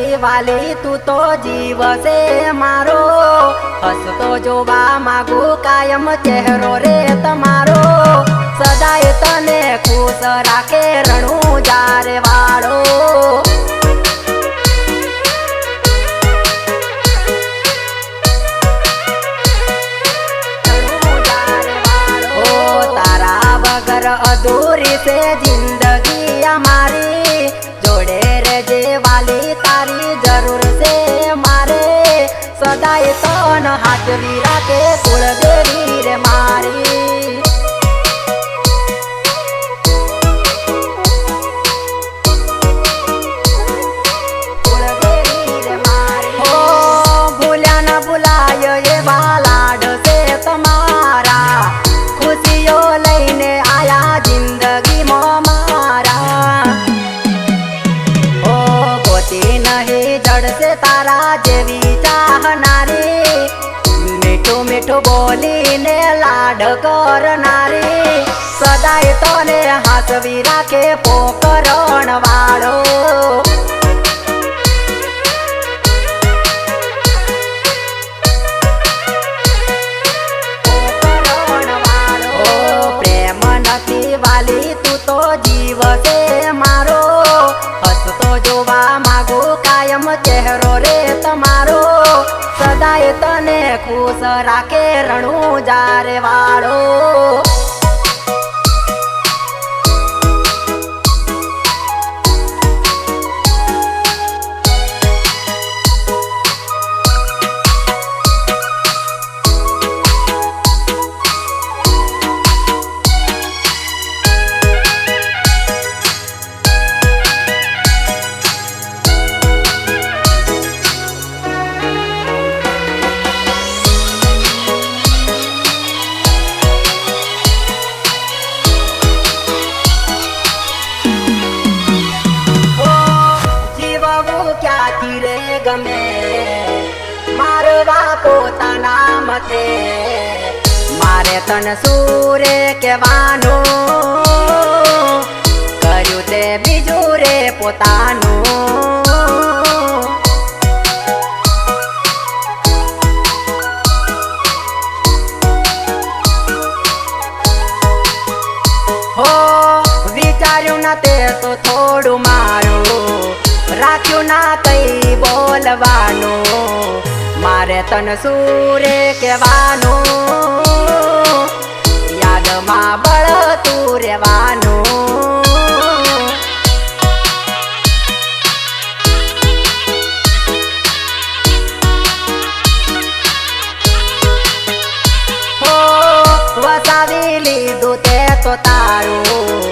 નથી વાલી તું તો જીવ છે મારો, હસતો જોવા માંગુ કાયમ ચહેરો રે તમારો, સદાય તને ખુશ રાખે રણુજાર વાળો. અધૂરી છે જિંદગી અમારી, જોડે રેજે વાલી તારી જરૂર છે મારે, સદાય તન હાજરી રાખે કુળદેવી રે મારી. કુળદેવી રે મારી. હો ભૂલ્યા ન ભૂલાય એવા લાડ છે તમારા, ખુશીઓ લઈને આયા જિંદગીમાં મારા. ઓ ગોતી નહીં જડશે તારા જેવી ચાહનારી, મીઠું મીઠું બોલીને લાડ કરનારી, સદાય તને હાસવી રાખે પોકરણ વાળો. વાલી તું તો જીવ છે મારો, હસતો જોવા માંગુ કાયમ ચહેરો રે તમારો, સદાય તને ખુશ રાખે રણુજાર વાળો. ક્યાંથી રે ગમે મારવા પોતાના મતે, મારે તન સુરે કહેવાનું, કર્યું તે બીજું રે પોતાનું. હો વિચાર્યું ના તે તો થોડું મારું, રાખ્યું ના કઈ બોલવાનું, મારે તન સુરે કહેવાનું, યાદમાં બળતું રહેવાનું. હો વસાવી લીધું તે તો તારું,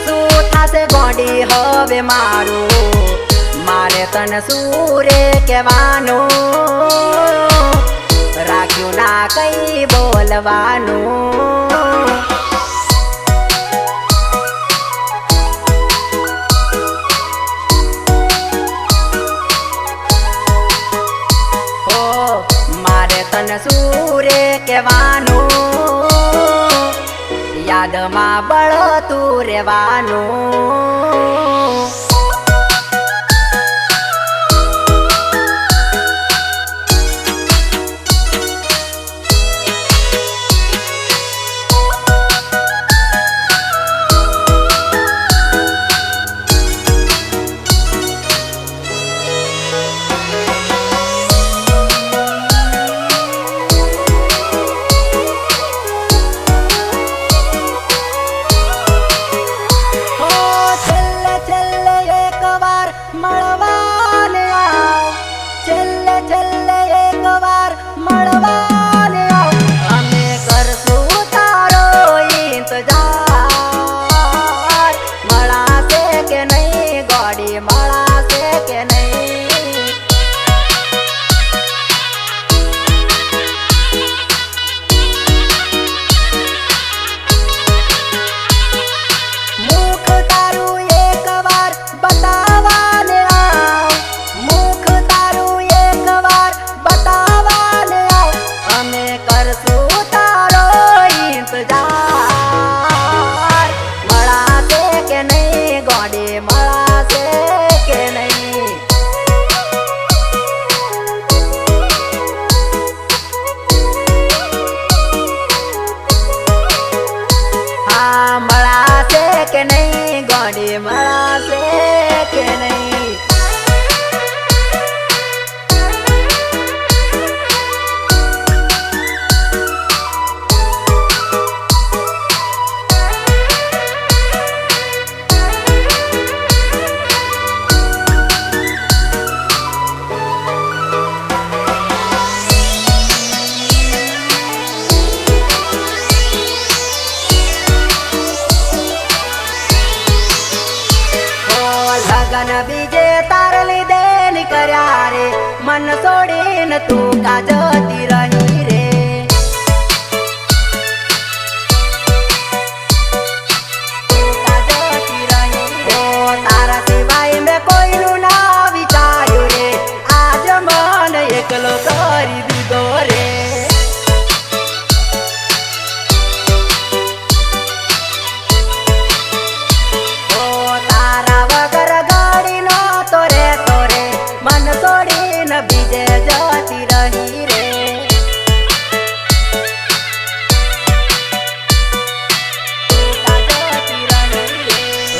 શું થશે ગોડી હવે મારું, મારે તન સુરે કહેવાનું, રાખ્યું ના કઈ બોલવાનું. હો મારે તન સુરે કહેવાનું, યાદમાં બળતું રહેવાનું. તું કા જતી રહી રે તું કા જતી રહી ઓ તારા સિવાય મેં કોઈનું ના વિચાર્યું રે આજ મન એકલો કરી દીધો રે બીજે જતી રહી રે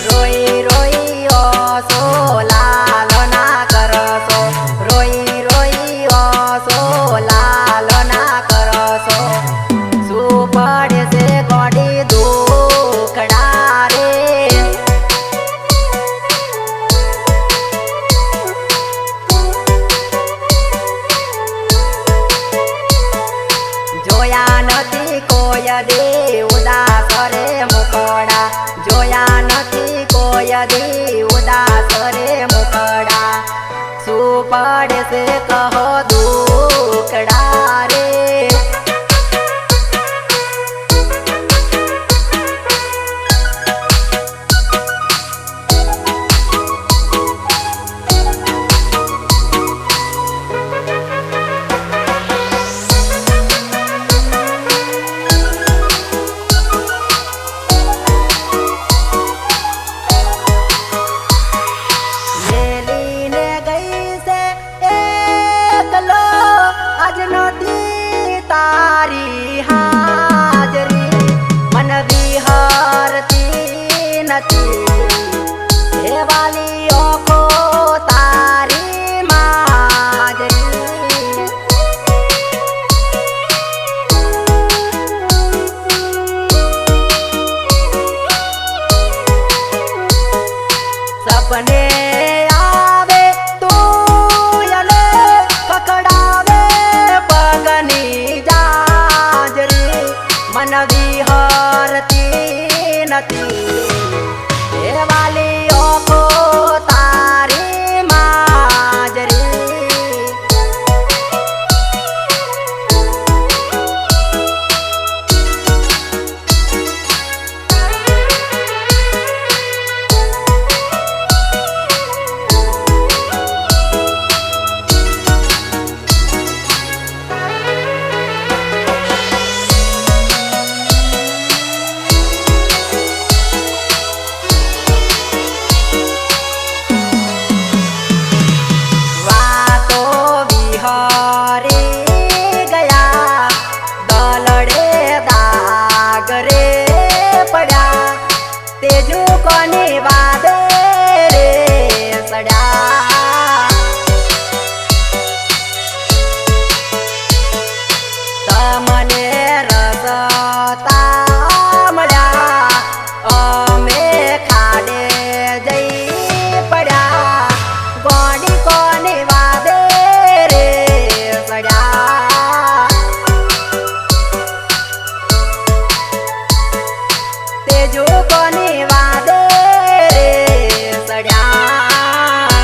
રોઈ રોઈ ઓસો લાલો ના કરશો રોઈ રોઈ ઓસો લાલો ના કરશો શું પડે છે ગોડી દુખડા રે જોયા નથી કોઈ દી ઉદાસ રે મુકડા જોયા નથી કોઈ દી ઉદાસ રે મુકડા શું પડે છે કહો દૂર